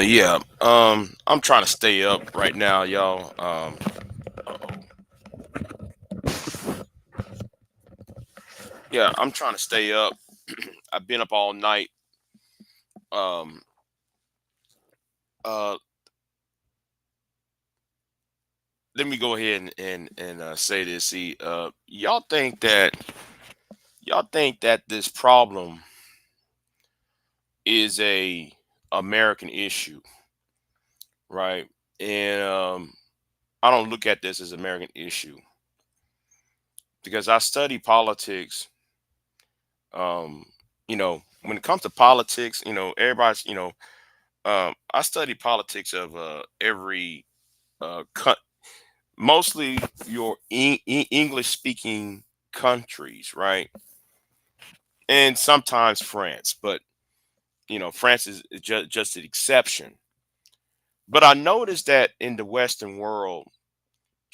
Yeah. I'm trying to stay up right now, y'all. Yeah, I'm trying to stay up. I've been up all night. Um, uh, Let me go ahead and say this. See, y'all think that this problem is a American issue, right? And I don't look at this as American issue because I study politics. Um, when it comes to politics, everybody's, I study politics of every cut, mostly your English speaking countries, right? And sometimes France, but France is just an exception. But I noticed that in the Western world,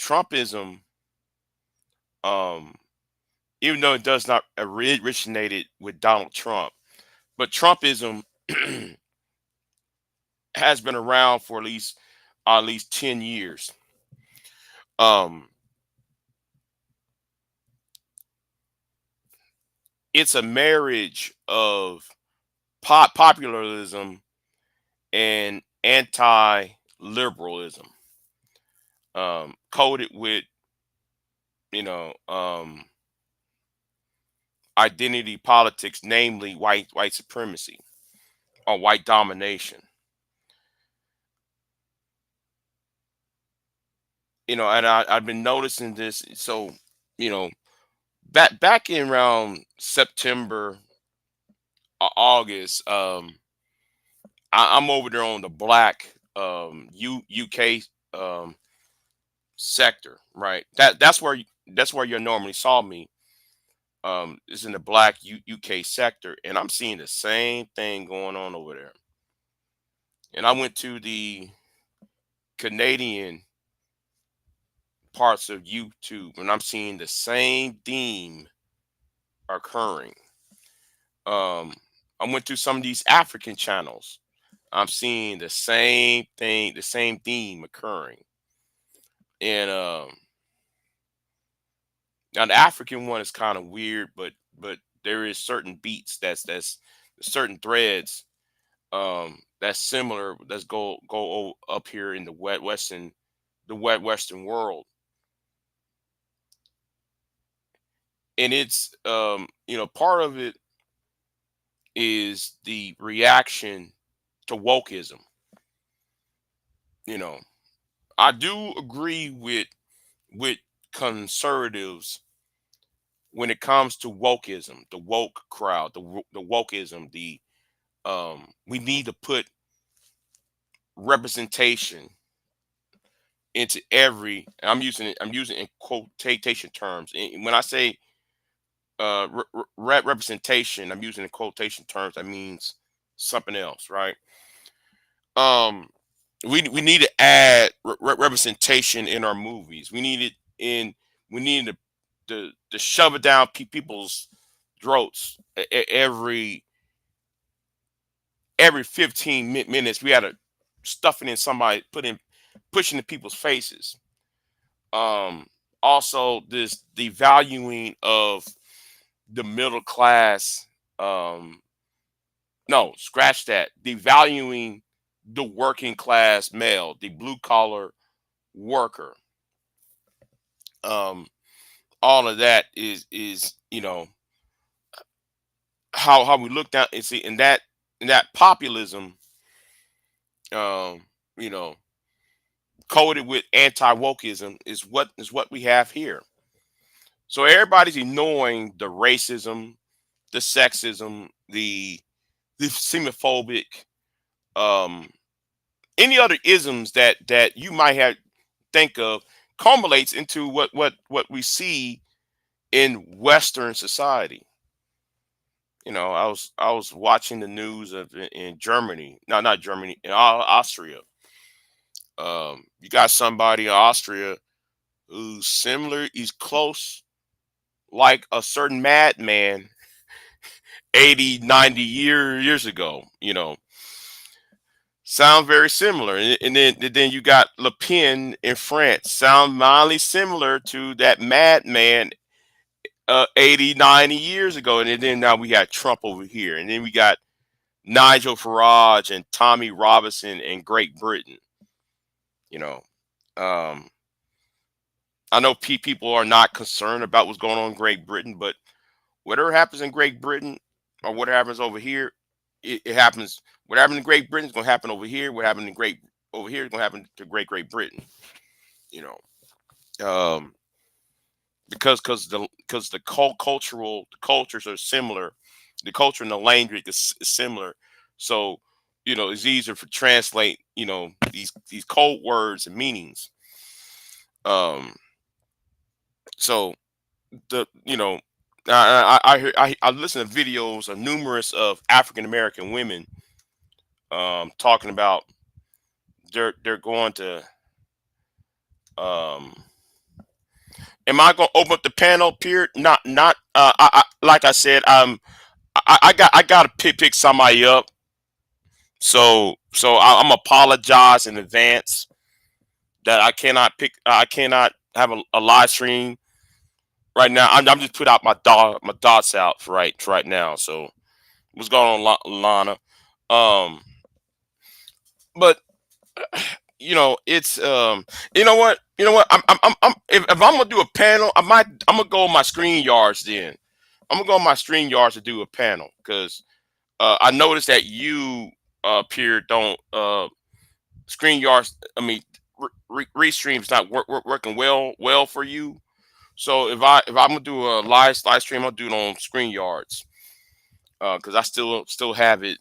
Trumpism, um, even though it does not originated with Donald Trump, but Trumpism has been around for at least 10 years. Um, it's a marriage of popularism and anti-liberalism, coded with you know um, identity politics, namely white supremacy or white domination. And I've been noticing this. So you know, back in around September or August, I'm over there on the black UK um, sector, right? That's where you normally saw me. Is in the black UK sector, and I'm seeing the same thing going on over there. And I went to the Canadian parts of YouTube, and I'm seeing the same theme occurring. Um, I went to some of these African channels. I'm seeing the same thing, the same theme occurring. And now the African one is kind of weird, but there is certain beats that's certain threads that's similar that's up here in the western world. And it's part of it is the reaction to wokeism. you know I do agree with conservatives when it comes to wokeism, the woke crowd, the wokeism, the we need to put representation into every, and I'm using in quotation terms. And when I say representation, I'm using in quotation terms, that means something else, right? um we need to add representation in our movies. We need to shove it down people's throats every 15 minutes. We got to stuff it in somebody, pushing the people's faces. um Also, this devaluing of the middle class. No, scratch that. Devaluing the working class male, the blue collar worker. um all of that is how we look down and see, in that populism, um you know coded with anti-wokeism, is what we have here. So everybody's ignoring the racism, the sexism, the xenophobic, um, any other isms that you might have think of, culminates into what we see in Western society. I was watching the news of in Germany, no, not Germany, in Austria. You got somebody in Austria who's similar, he's close, like a certain madman 80, 90 years ago. Sound very similar. And then you got Le Pen in France. Sound mildly similar to that madman 80, 90 years ago. And then now we got Trump over here. And then we got Nigel Farage and Tommy Robinson in Great Britain. You know, um, I know people are not concerned about what's going on in Great Britain, but whatever happens in Great Britain or what happens over here, it happens. What happened in Great Britain is going to happen over here. What happened in Great over here is going to happen to Great Britain. You know, because the the cultures are similar, the culture and the language is similar. So it's easier for translate these code words and meanings. Um, so the I listen to videos of numerous of African American women talking about they're going to um am I gonna open up the panel period? Not like I said, I gotta pick somebody up. I'm apologize in advance that I cannot have a live stream right now. I'm just put out my dots out for right now. So what's going on, Lana? Um, but it's if I'm gonna do a panel, I'm gonna go on my screen yards then. I'm gonna go on my stream yards to do a panel because I noticed that you Pierre don't screen yards. I mean, restream's not working well for you. So if I'm gonna do a live stream, I'll do it on screen yards because I still have it.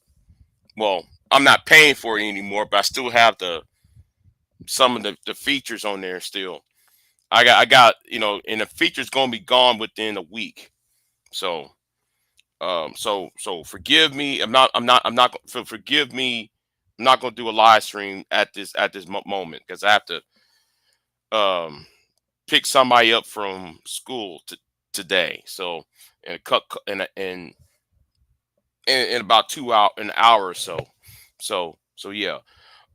Well, I'm not paying for it anymore, but I still have some of the features on there still. I got and the features gonna be gone within a week. So so forgive me. Forgive me. I'm not gonna do a live stream at this moment because I have to um pick somebody up from school today. So and cut in about an hour or so. So yeah.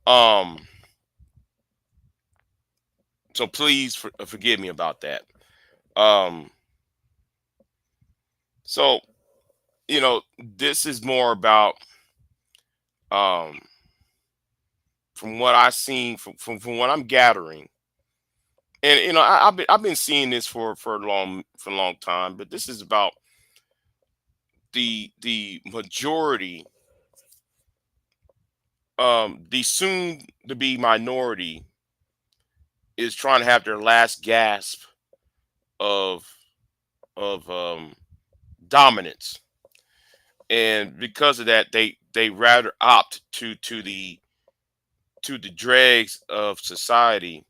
Um. So please forgive me about that. Um. So this is more about um from what I've seen from what I'm gathering, and I've been seeing this for a long time, but this is about the majority, the soon to be minority is trying to have their last gasp of of dominance, and because of that, they rather opt to the dregs of society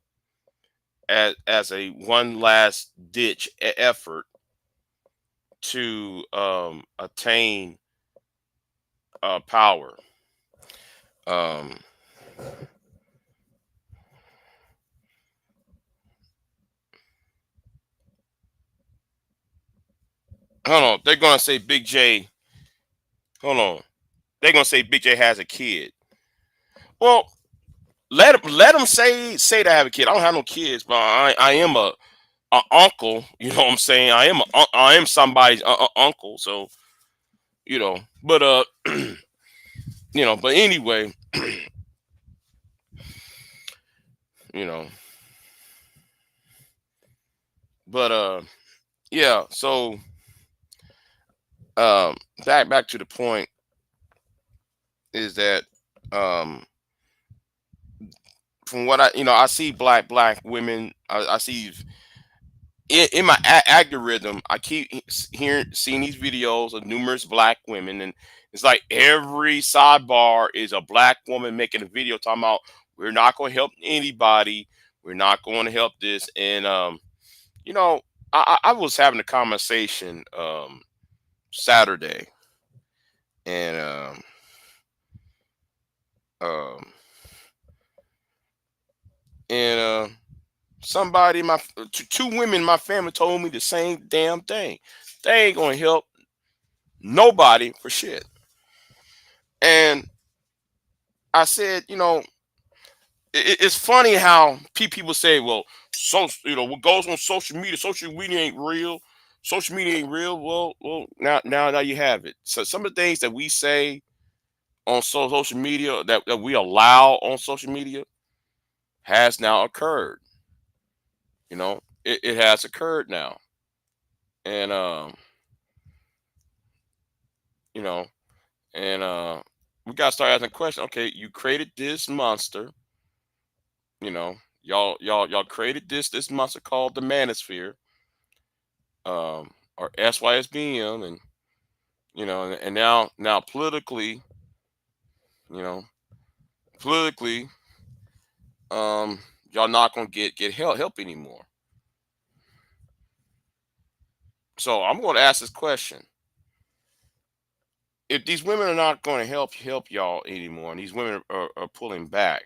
as a one last ditch effort to attain power. Um, hold on, they're gonna say Big J. Hold on, they're gonna say Big J has a kid. Well, let them say they have a kid. I don't have no kids, but I am a uncle. You know what I'm saying? I am somebody's uncle. So but but anyway, you know, but yeah. So um, back to the point is that um, from what I see black women. I see in my algorithm. I keep seeing these videos of numerous black women, and it's like every sidebar is a black woman making a video talking about we're not going to help anybody. We're not going to help this, and you know, I was having a conversation Saturday, and um, and somebody in my two women in my family told me the same damn thing. They ain't gonna help nobody for shit. And I said, it's funny how people say, well, what goes on social media ain't real. Social media ain't real. Well, now you have it. So some of the things that we say on social media that we allow on social media has now occurred. It has occurred now, and you know, and we gotta start asking questions. Okay, you created this monster. You know, y'all created this monster called the Manosphere, or SYSBM, and and now you know, politically, um, y'all not gonna get help anymore. So I'm gonna ask this question: if these women are not going to help y'all anymore, and these women are pulling back,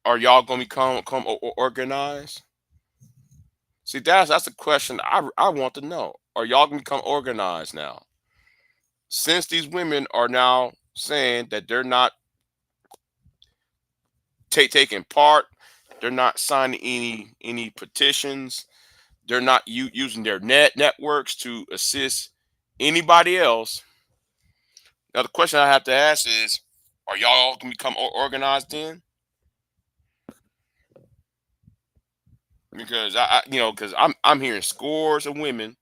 are y'all gonna become organized? See, that's the question I want to know. Are y'all gonna become organized now? Since these women are now saying that they're not taking part, they're not signing any petitions, they're not using their networks to assist anybody else. Now the question I have to ask is, are y'all gonna become organized then? Because because I'm hearing scores of women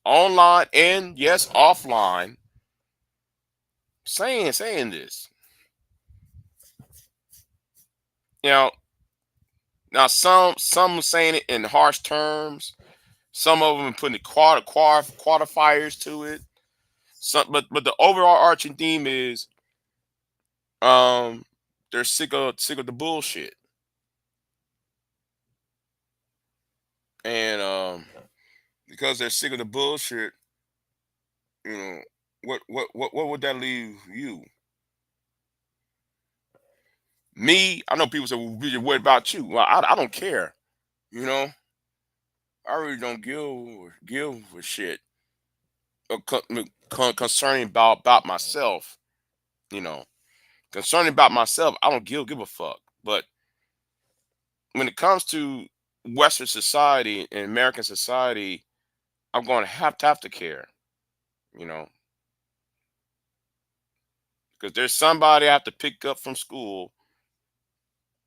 online and yes offline saying this. You know, now some saying it in harsh terms. Some of them putting qualifiers to it. But the overall arching theme is um they're sick of the bullshit. And because they're sick of the bullshit, you know, what would that leave you? Me, I know people say, well, what about you? Well, I don't care. You know, I really don't give a shit concerning about myself. You know, concerning about myself, I don't give a fuck. But when it comes to Western society and American society, I'm going to have to care. You know, because there's somebody I have to pick up from school.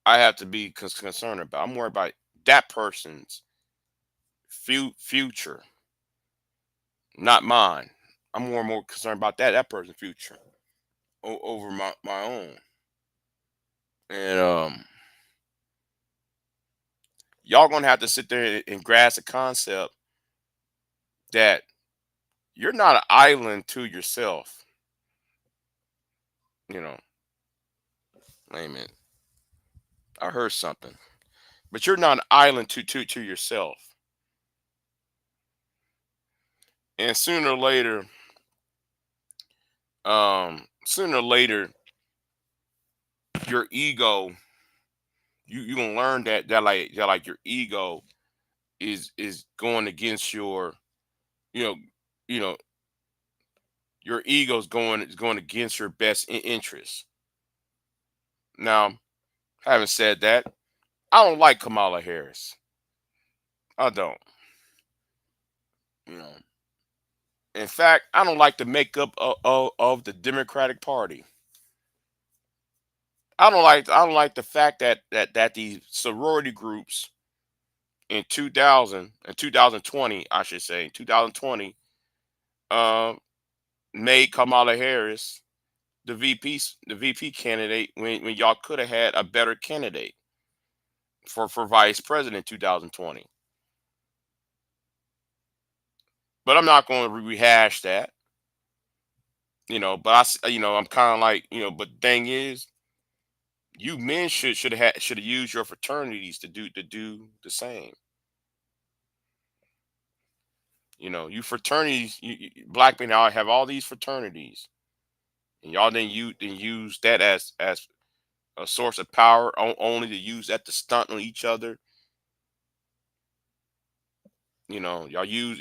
I have to be concerned about. I'm worried about that person's future, not mine. I'm more concerned about that person's future over my own. And y'all gonna have to sit there and grasp the concept that you're not an island to yourself. You know, wait a minute, I heard something, but you're not an island to yourself. And sooner or later, your ego, you gonna learn that your ego is going against you know you know your ego's going against your best interest. Now, having said that, I don't like Kamala Harris. I don't. You know. In fact, I don't like the makeup of the Democratic Party. I don't like the fact that these sorority groups in 2000 and 2020, I should say, 2020, uh, made Kamala Harris the VP candidate when y'all could have had a better candidate for vice president 2020. But I'm not going to rehash that, But I'm kind of like, But the thing is, you men should have used your fraternities to do the same. You fraternities, black men all have all these fraternities, and y'all then use that as a source of power, only to use that to stunt on each other. Y'all use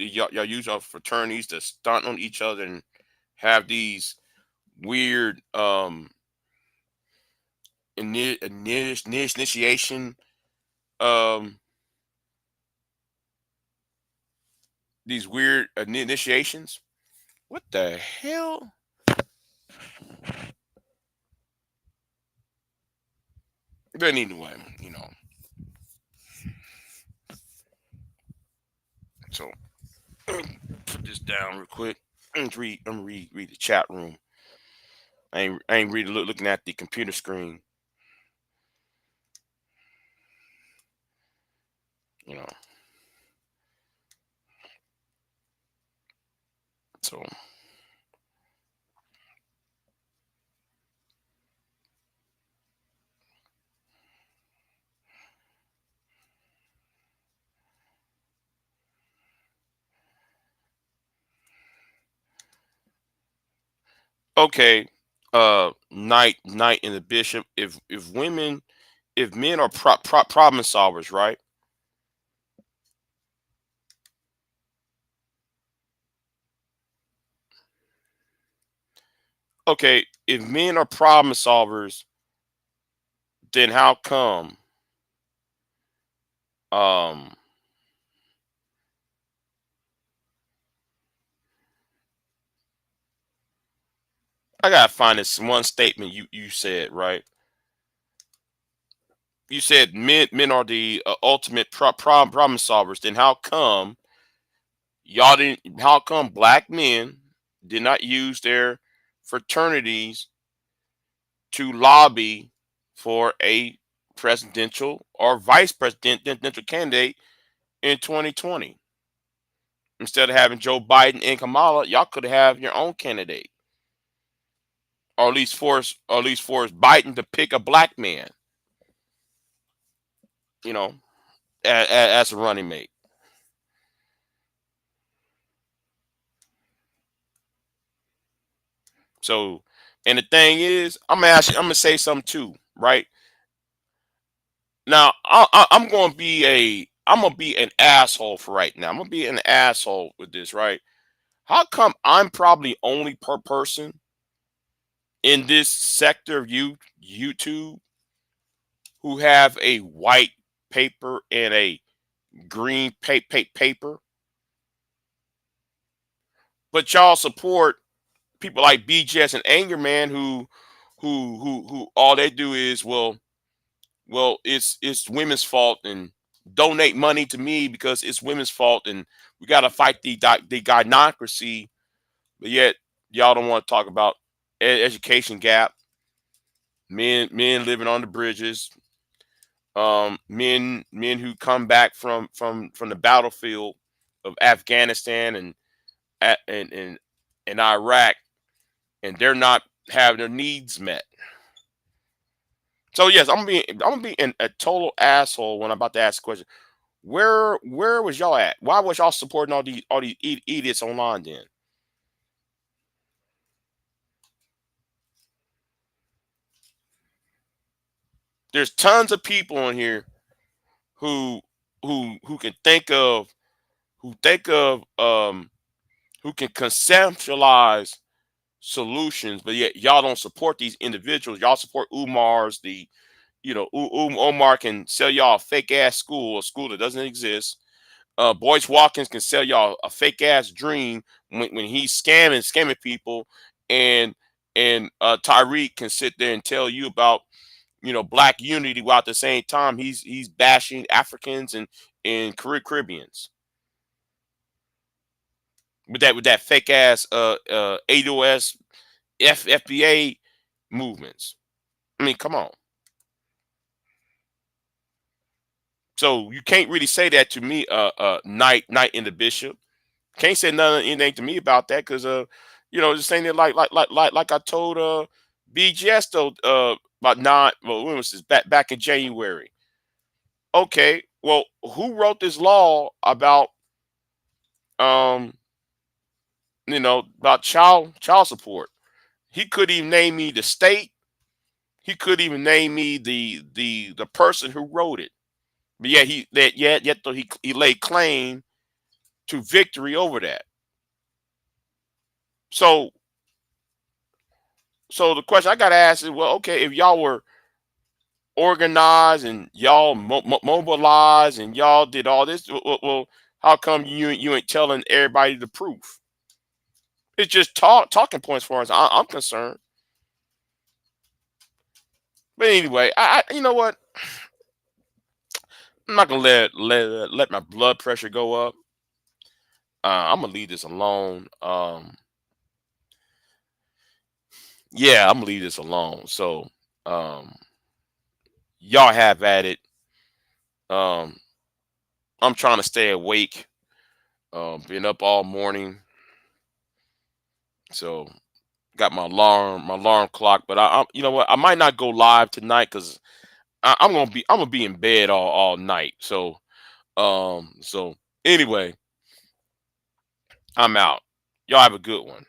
your fraternities to stunt on each other and have these weird initiation, um these weird initiations. What the hell? But anyway, so let me put this down real quick. I'm read the chat room. I ain't really looking at the computer screen. You know. So okay, Knight and the Bishop. If men are problem solvers, right? Okay, if men are problem solvers, then how come um I gotta find this one statement you said, right? You said men are the ultimate problem solvers. Then how come black men did not use their fraternities to lobby for a presidential or vice presidential candidate in 2020? Instead of having Joe Biden and Kamala, y'all could have your own candidate, or at least force Biden to pick a black man, you know, as a running mate. So, and the thing is, I'm gonna say something too, right? Now, I'm gonna be an asshole for right now. I'm gonna be an asshole with this, right? How come I'm probably only per person in this sector of YouTube who have a white paper and a green paper, but y'all support people like BJS and Anger Man who all they do is it's women's fault and donate money to me because it's women's fault and we got to fight the gynocracy, but yet y'all don't want to talk about education gap, men living on the bridges, men who come back from the battlefield of Afghanistan and Iraq, and they're not having their needs met. So yes, I'm gonna be a total asshole when I'm about to ask a question. Where was y'all at? Why was y'all supporting all these idiots online then? There's tons of people on here who who can think of who can conceptualize solutions, but yet y'all don't support these individuals. Y'all support Umar's the Omar can sell y'all a fake ass school, a school that doesn't exist. Boyce Watkins can sell y'all a fake ass dream when he's scamming people, and Tyreek can sit there and tell you about black unity while at the same time he's bashing Africans and Caribbeans with that fake ass ADOS FBA movements. I mean, come on. So you can't really say that to me, Knight in the Bishop. Can't say anything to me about that because just saying it like I told BGS though about not well when was this back in January. Okay, well, who wrote this law about um about child support? He couldn't even name me the state. He couldn't even name me the person who wrote it. But yeah, yet though he laid claim to victory over that. So so the question I gotta ask is, well, okay, if y'all were organized and y'all mobilized and y'all did all this. Well, how come you ain't telling everybody the proof? It's just talking points for us. I'm concerned. But anyway, you know what? I'm not gonna let my blood pressure go up. I'm gonna leave this alone. Yeah, I'm gonna leave this alone. So, um, y'all have at it. Um, I'm trying to stay awake. Been up all morning, so got my alarm clock. But you know what? I might not go live tonight because I'm gonna be in bed all night. So anyway, I'm out. Y'all have a good one.